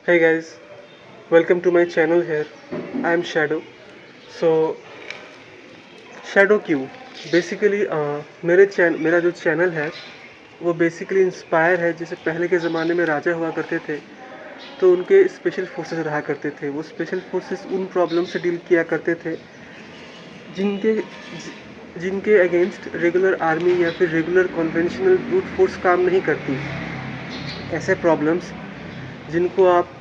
Hey guys, welcome to my channel here. I am Shadow. So Shadow क्यों? Basically मेरा जो channel है वो बेसिकली इंस्पायर है। जैसे पहले के ज़माने में राजा हुआ करते थे तो उनके स्पेशल फोर्सेस रहा करते थे। वो स्पेशल फोर्सेस उन प्रॉब्लम से डील किया करते थे जिनके जिनके अगेंस्ट रेगुलर आर्मी या फिर रेगुलर कन्वेंशनल ब्रूट फोर्स काम नहीं करती। ऐसे प्रॉब्लम्स जिनको आप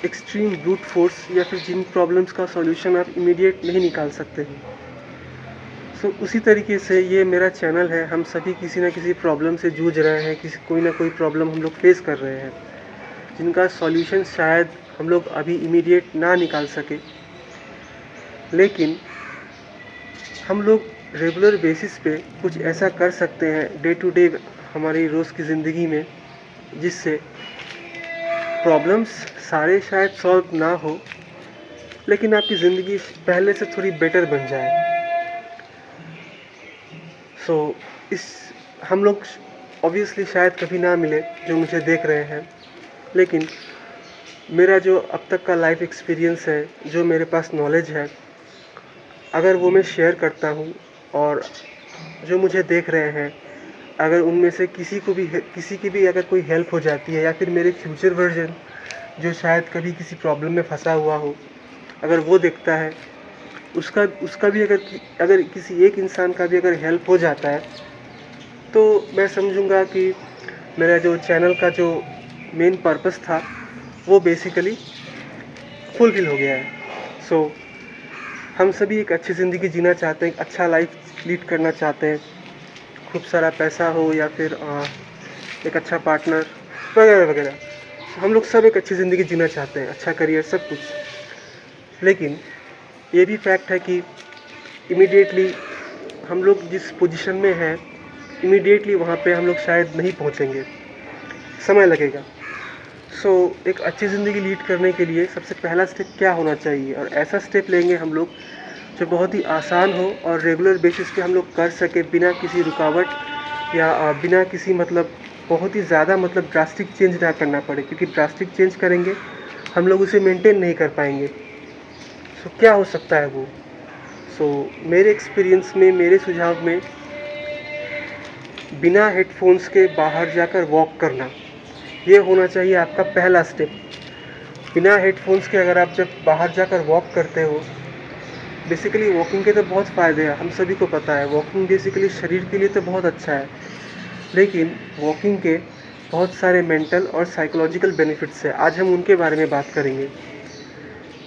एक्सट्रीम ब्रूट फोर्स या फिर जिन प्रॉब्लम्स का सॉल्यूशन आप इमीडिएट नहीं निकाल सकते हैं। उसी तरीके से ये मेरा चैनल है। हम सभी किसी ना किसी प्रॉब्लम से जूझ रहे हैं, कोई ना कोई प्रॉब्लम हम लोग फेस कर रहे हैं जिनका सॉल्यूशन शायद हम लोग अभी इमीडिएट ना निकाल सके, लेकिन हम लोग रेगुलर बेसिस पे कुछ ऐसा कर सकते हैं डे टू डे हमारी रोज़ की ज़िंदगी में, जिससे प्रॉब्लम्स सारे शायद सॉल्व ना हो लेकिन आपकी ज़िंदगी पहले से थोड़ी बेटर बन जाए। इस हम लोग ऑब्वियसली शायद कभी ना मिले जो मुझे देख रहे हैं, लेकिन मेरा जो अब तक का लाइफ एक्सपीरियंस है, जो मेरे पास नॉलेज है, अगर वो मैं शेयर करता हूँ और जो मुझे देख रहे हैं, अगर उनमें से किसी की भी अगर कोई हेल्प हो जाती है, या फिर मेरे फ्यूचर वर्जन जो शायद कभी किसी प्रॉब्लम में फंसा हुआ हो, अगर वो देखता है, उसका उसका भी अगर किसी एक इंसान का भी अगर हेल्प हो जाता है, तो मैं समझूंगा कि मेरा जो चैनल का जो मेन पर्पस था वो बेसिकली फुलफिल हो गया है। हम सभी एक अच्छी ज़िंदगी जीना चाहते हैं, एक अच्छा लाइफ लीड करना चाहते हैं। खूब सारा पैसा हो या फिर एक अच्छा पार्टनर वगैरह वगैरह। हम लोग सब एक अच्छी ज़िंदगी जीना चाहते हैं, अच्छा करियर, सब कुछ। लेकिन ये भी फैक्ट है कि इमीडिएटली हम लोग जिस पोजीशन में हैं, इमीडिएटली वहाँ पे हम लोग शायद नहीं पहुँचेंगे, समय लगेगा। एक अच्छी ज़िंदगी लीड करने के लिए सबसे पहला स्टेप क्या होना चाहिए, और ऐसा स्टेप लेंगे हम लोग जो बहुत ही आसान हो और रेगुलर बेसिस पे हम लोग कर सके बिना किसी रुकावट या बिना किसी बहुत ही ज़्यादा ड्रास्टिक चेंज ना करना पड़े, क्योंकि ड्रास्टिक चेंज करेंगे हम लोग उसे मेंटेन नहीं कर पाएंगे। क्या हो सकता है वो? मेरे एक्सपीरियंस में, मेरे सुझाव में, बिना हेडफोन्स के बाहर जाकर वॉक करना, ये होना चाहिए आपका पहला स्टेप। बिना हेडफोन्स के अगर आप जब बाहर जाकर वॉक करते हो, बेसिकली वॉकिंग के तो बहुत फ़ायदे हैं, हम सभी को पता है। वॉकिंग बेसिकली शरीर के लिए तो बहुत अच्छा है, लेकिन वॉकिंग के बहुत सारे मेंटल और साइकोलॉजिकल बेनिफिट्स हैं। आज हम उनके बारे में बात करेंगे।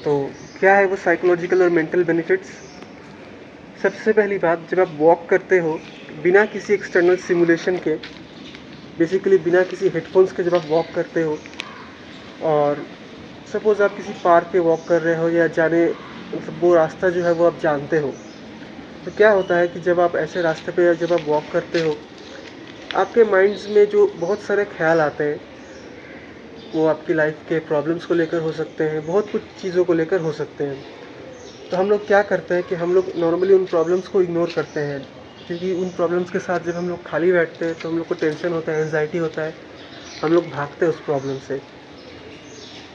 तो क्या है वो साइकोलॉजिकल और मेंटल बेनिफिट्स? सबसे पहली बात, जब आप वॉक करते हो बिना किसी एक्सटर्नल सिमुलेशन के, बेसिकली बिना किसी हेडफोन्स के, जब आप वॉक करते हो और सपोज़ आप किसी पार्क पे वॉक कर रहे हो या वो रास्ता जो है वो आप जानते हो, तो क्या होता है कि जब आप ऐसे रास्ते पे जब आप वॉक करते हो, आपके माइंड्स में जो बहुत सारे ख्याल आते हैं, वो आपकी लाइफ के प्रॉब्लम्स को लेकर हो सकते हैं, बहुत कुछ चीज़ों को लेकर हो सकते हैं। तो हम लोग क्या करते हैं कि हम लोग नॉर्मली उन प्रॉब्लम्स को इग्नोर करते हैं, क्योंकि उन प्रॉब्लम्स के साथ जब हम लोग खाली बैठते हैं तो हम लोग को टेंशन होता है, एंजाइटी होता है, हम लोग भागते हैं उस प्रॉब्लम से।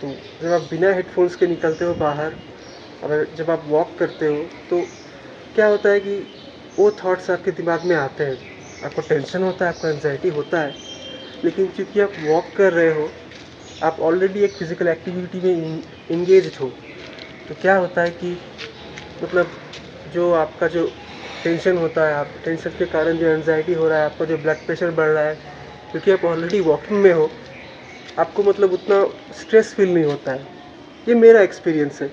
तो जब आप बिना हेडफोन्स के निकलते हो बाहर, और जब आप वॉक करते हो, तो क्या होता है कि वो थॉट्स आपके दिमाग में आते हैं, आपको टेंशन होता है, आपको एंजाइटी होता है, लेकिन क्योंकि आप वॉक कर रहे हो, आप ऑलरेडी एक फ़िज़िकल एक्टिविटी में इंगेज्ड हो, तो क्या होता है कि जो आपका जो टेंशन होता है, आप टेंशन के कारण जो एंजाइटी हो रहा है, आपका जो ब्लड प्रेशर बढ़ रहा है, क्योंकि आप ऑलरेडी वॉकिंग में हो, आपको उतना स्ट्रेस फील नहीं होता है। ये मेरा एक्सपीरियंस है।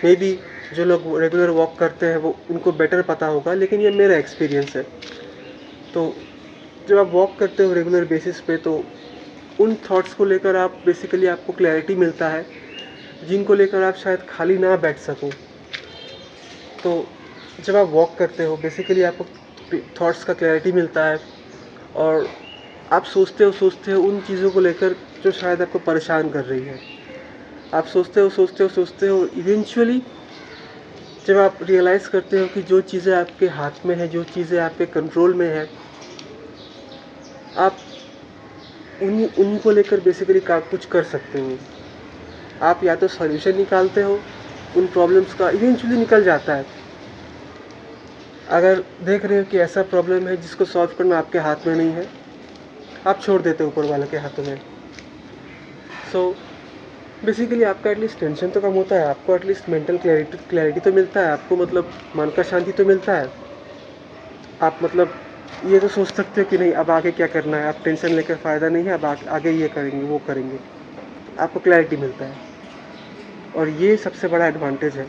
मे बी जो लोग रेगुलर वॉक करते हैं वो उनको बेटर पता होगा, लेकिन ये मेरा एक्सपीरियंस है। तो जब आप वॉक करते हो रेगुलर बेसिस पे, तो उन थॉट्स को लेकर बेसिकली आपको क्लैरिटी मिलता है, जिनको लेकर आप शायद खाली ना बैठ सको। तो जब आप वॉक करते हो, बेसिकली आपको थॉट्स का क्लैरिटी मिलता है, और आप सोचते हो उन चीज़ों को लेकर जो शायद आपको परेशान कर रही है। आप सोचते हो, इवेंचुअली जब आप रियलाइज़ करते हो कि जो चीज़ें आपके हाथ में है, जो चीज़ें आपके कंट्रोल में है, आप उन्हीं उन्हीं को लेकर बेसिकली कुछ कर सकते हो। आप या तो सॉल्यूशन निकालते हो उन प्रॉब्लम्स का, इवेंचुअली निकल जाता है। अगर देख रहे हो कि ऐसा प्रॉब्लम है जिसको सॉल्व करना आपके हाथ में नहीं है, आप छोड़ देते हो ऊपर वाले के हाथों में। सो बेसिकली आपका एटलीस्ट टेंशन तो कम होता है, आपको एटलीस्ट मेंटल क्लैरिटी तो मिलता है, आपको मतलब मन का शांति तो मिलता है। आप मतलब ये तो सोच सकते हो कि नहीं अब आगे क्या करना है, आप टेंशन लेकर फ़ायदा नहीं है, अब आगे ये करेंगे वो करेंगे, आपको क्लैरिटी मिलता है। और ये सबसे बड़ा एडवांटेज है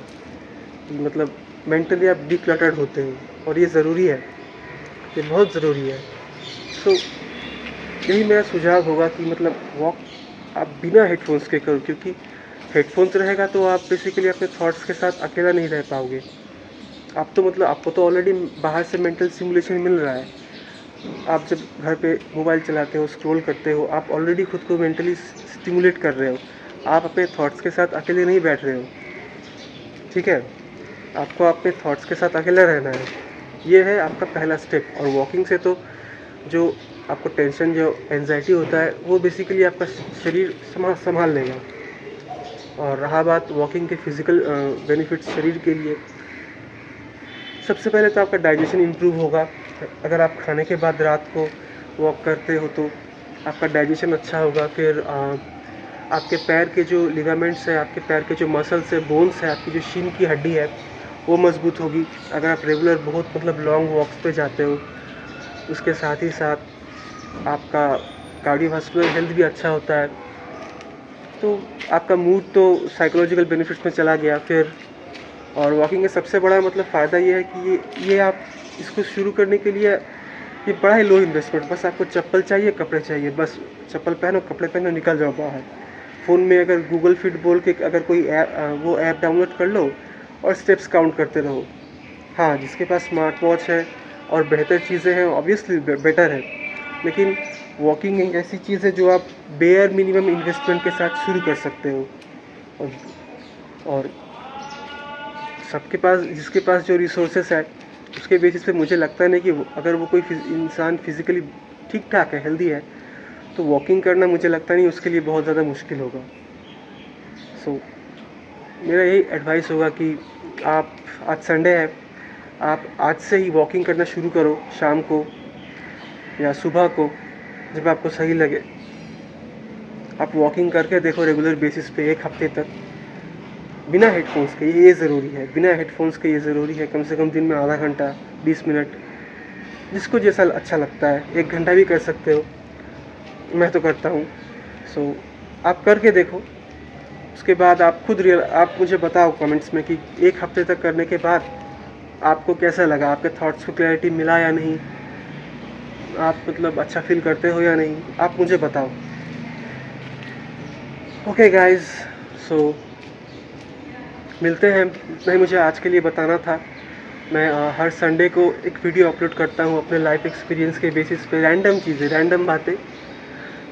कि मतलब मेंटली आप डिक्लटर्ड होते हो, और ये ज़रूरी है, ये बहुत ज़रूरी है। सो यही मेरा सुझाव होगा कि मतलब वॉक आप बिना हेडफोन्स के करो, क्योंकि हेडफोन्स रहेगा तो आप बेसिकली अपने थॉट्स के साथ अकेला नहीं रह पाओगे। आप तो मतलब आपको तो ऑलरेडी बाहर से मेंटल स्टिमुलेशन मिल रहा है। आप जब घर पे मोबाइल चलाते हो, स्क्रॉल करते हो, आप ऑलरेडी खुद को मेंटली स्टिमुलेट कर रहे हो। आप अपने थॉट्स के साथ अकेले नहीं बैठ रहे हो, ठीक है? आपको अपने थॉट्स के साथ अकेला रहना है। ये है आपका पहला स्टेप। और वॉकिंग से तो जो आपको टेंशन, जो एंजाइटी होता है, वो बेसिकली आपका शरीर संभाल लेगा। और रहा बात वॉकिंग के फिज़िकल बेनिफिट्स शरीर के लिए, सबसे पहले तो आपका डाइजेशन इम्प्रूव होगा। अगर आप खाने के बाद रात को वॉक करते हो तो आपका डाइजेशन अच्छा होगा। फिर आपके पैर के जो लिगामेंट्स हैं, आपके पैर के जो मसल्स है, बोन्स है, आपकी जो शीन की हड्डी है, वो मजबूत होगी। अगर आप रेगुलर बहुत मतलब लॉन्ग वॉक्स पे जाते हो, उसके साथ ही साथ आपका कार्डियोवास्कुलर हेल्थ भी अच्छा होता है। तो आपका मूड तो साइकोलॉजिकल बेनिफिट्स में चला गया। फिर और वॉकिंग का सबसे बड़ा मतलब फ़ायदा ये है कि ये आप इसको शुरू करने के लिए ये बड़ा ही लो इन्वेस्टमेंट, बस आपको चप्पल चाहिए, कपड़े चाहिए, बस चप्पल पहनो, कपड़े पहनो, निकल जाओ बाहर। फ़ोन में अगर गूगल फिट बोल के अगर कोई वो ऐप डाउनलोड कर लो और स्टेप्स काउंट करते रहो। हाँ, जिसके पास स्मार्ट वॉच है और बेहतर चीज़ें हैं ऑब्वियसली बेटर है, लेकिन वॉकिंग एक ऐसी चीज़ है जो आप बेयर मिनिमम इन्वेस्टमेंट के साथ शुरू कर सकते हो। और सबके पास, जिसके पास जो रिसोर्सेस है, उसके बेसिस पे मुझे लगता नहीं कि अगर वो कोई इंसान फिज़िकली ठीक ठाक है, हेल्दी है, तो वॉकिंग करना मुझे लगता नहीं उसके लिए बहुत ज़्यादा मुश्किल होगा। सो मेरा यही एडवाइस होगा कि आप, आज संडे है, आप आज से ही वॉकिंग करना शुरू करो, शाम को या सुबह को, जब आपको सही लगे। आप वॉकिंग करके देखो रेगुलर बेसिस पे 1 हफ्ते तक, बिना हेडफोन्स के। ये ज़रूरी है, बिना हेडफोन्स के ये ज़रूरी है। कम से कम दिन में आधा घंटा, 20 मिनट, जिसको जैसा अच्छा लगता है। 1 घंटा भी कर सकते हो, मैं तो करता हूँ। सो आप करके देखो, उसके बाद आप खुद आप मुझे बताओ कमेंट्स में कि 1 हफ्ते तक करने के बाद आपको कैसा लगा, आपके थॉट्स को क्लैरिटी मिला या नहीं, आप मतलब अच्छा फील करते हो या नहीं, आप मुझे बताओ। ओके गाइस, सो मिलते हैं। नहीं, मुझे आज के लिए बताना था। मैं हर संडे को एक वीडियो अपलोड करता हूँ अपने लाइफ एक्सपीरियंस के बेसिस पे, रैंडम चीज़ें, रैंडम बातें।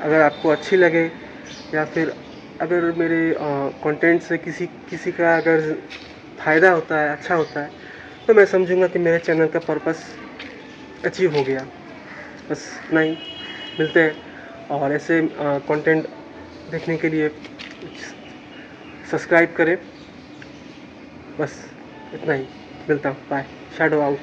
अगर आपको अच्छी लगे या फिर अगर मेरे कंटेंट से किसी का अगर फ़ायदा होता है, अच्छा होता है, तो मैं समझूंगा कि मेरे चैनल का पर्पस अचीव हो गया। बस इतना ही। मिलते हैं, और ऐसे कंटेंट देखने के लिए सब्सक्राइब करें। बस इतना ही। मिलता हूँ, बाय। Shadow out.